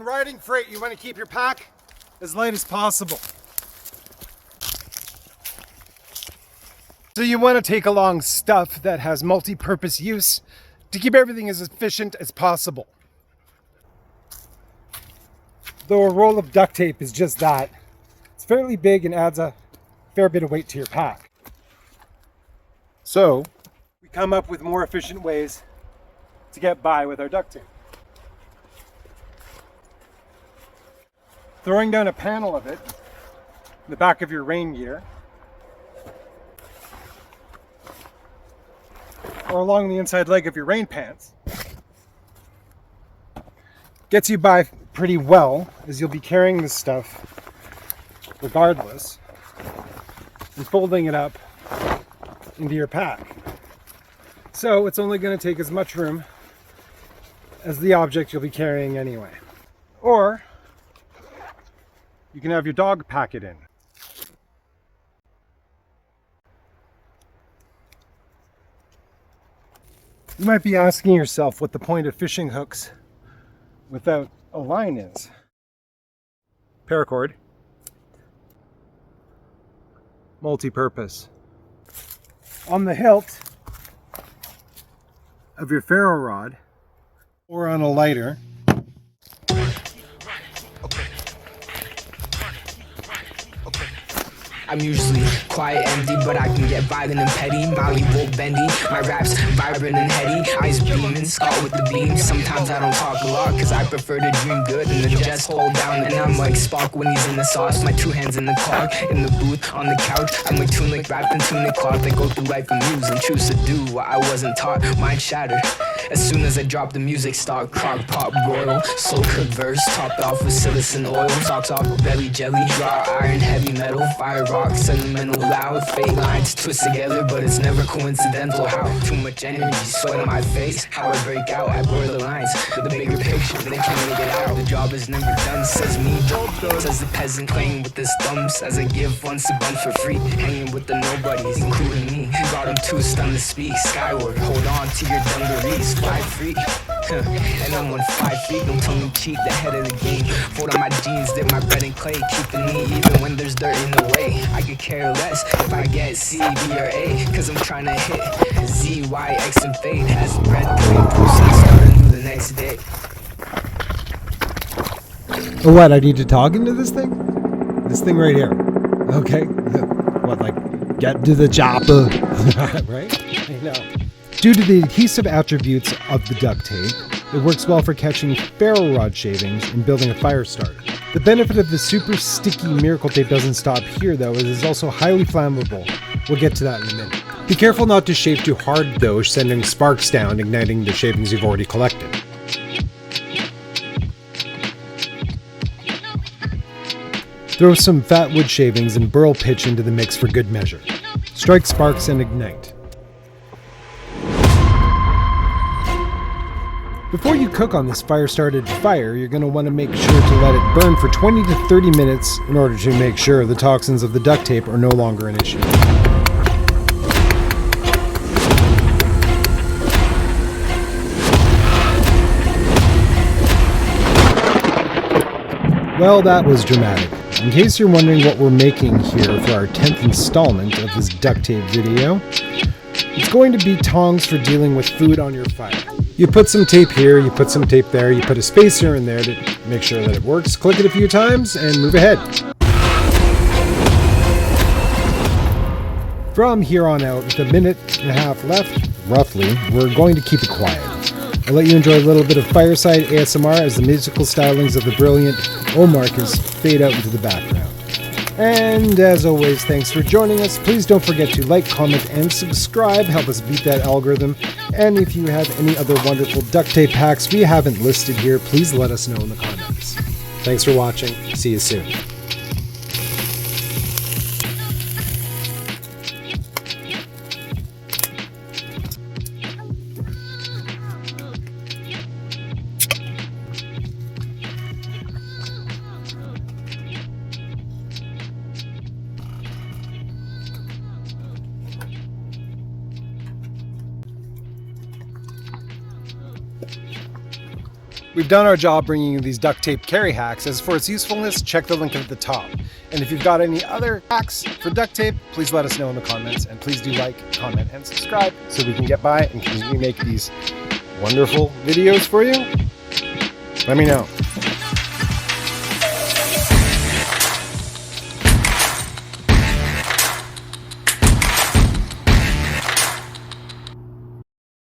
When riding freight, you want to keep your pack as light as possible. So you want to take along stuff that has multi-purpose use to keep everything as efficient as possible. Though a roll of duct tape is just that, it's fairly big and adds a fair bit of weight to your pack. So we come up with more efficient ways to get by with our duct tape. Throwing down a panel of it in the back of your rain gear, or along the inside leg of your rain pants, gets you by pretty well, as you'll be carrying this stuff regardless and folding it up into your pack. So it's only going to take as much room as the object you'll be carrying anyway. Or you can have your dog pack it in. You might be asking yourself what the point of fishing hooks without a line is. Paracord. Multi-purpose. On the hilt of your ferro rod or on a lighter, I'm usually quiet, empty, but I can get violent and petty. Molly woke bendy, my raps vibrant and heady. Eyes beaming, scar with the beam. Sometimes I don't talk a lot, cause I prefer to dream good and then just hold down. And I'm like Spock when he's in the sauce. My 2 hands in the clock, in the booth, on the couch. I'm like tunic wrapped in tunic cloth. I go through life amused and choose to do what I wasn't taught. Mind shattered as soon as I drop the music stock. Crock pot broil, slow cooked verse, topped off with silicon oil. Socks off with belly jelly, draw iron, heavy metal, fire rock. Sentimental, loud, fake lines twist together, but it's never coincidental. How too much energy, sweat on my face. How I break out, I blur the lines. The bigger picture, they can't make it out. The job is never done, says me. Says the peasant playing with his thumbs as I give once a bunch for free. Hanging with the nobodies, including me. Brought him too stunned to speak. Skyward, hold on to your dungarees. Fly free. And I'm on 5 feet, don't tell me cheat, the head of the game. Fold on my jeans, dip my bread in clay, keeping me even when there's dirt in the way. I could care less if I get C, B, or A, cause I'm trying to hit Z, Y, X, and fade. As the bread plane proceeds, starting the next day. Oh, what, I need to talk into this thing? This thing right here. Okay. What, like, get to the chopper? Right? I know. Due to the adhesive attributes of the duct tape, it works well for catching ferro rod shavings and building a fire starter. The benefit of the super sticky miracle tape doesn't stop here though, as it's also highly flammable. We'll get to that in a minute. Be careful not to shave too hard though, sending sparks down, igniting the shavings you've already collected. Throw some fat wood shavings and burl pitch into the mix for good measure. Strike sparks and ignite. Before you cook on this fire-started fire, you're going to want to make sure to let it burn for 20 to 30 minutes in order to make sure the toxins of the duct tape are no longer an issue. Well, that was dramatic. In case you're wondering what we're making here for our 10th installment of this duct tape video, it's going to be tongs for dealing with food on your fire. You put some tape here, you put some tape there, you put a spacer in there to make sure that it works, click it a few times, and move ahead. From here on out, with a minute and a half left, roughly, we're going to keep it quiet. I'll let you enjoy a little bit of fireside ASMR as the musical stylings of the brilliant O.Marcus fade out into the background. And as always, thanks for joining us. Please don't forget to like, comment, and subscribe. Help us beat that algorithm. And if you have any other wonderful duct tape hacks we haven't listed here, please let us know in the comments. Thanks for watching. See you soon. We've done our job bringing you these duct tape carry hacks. As for its usefulness, check the link at the top. And if you've got any other hacks for duct tape, please let us know in the comments. And please do like, comment, and subscribe so we can get by and continue to make these wonderful videos for you. Let me know.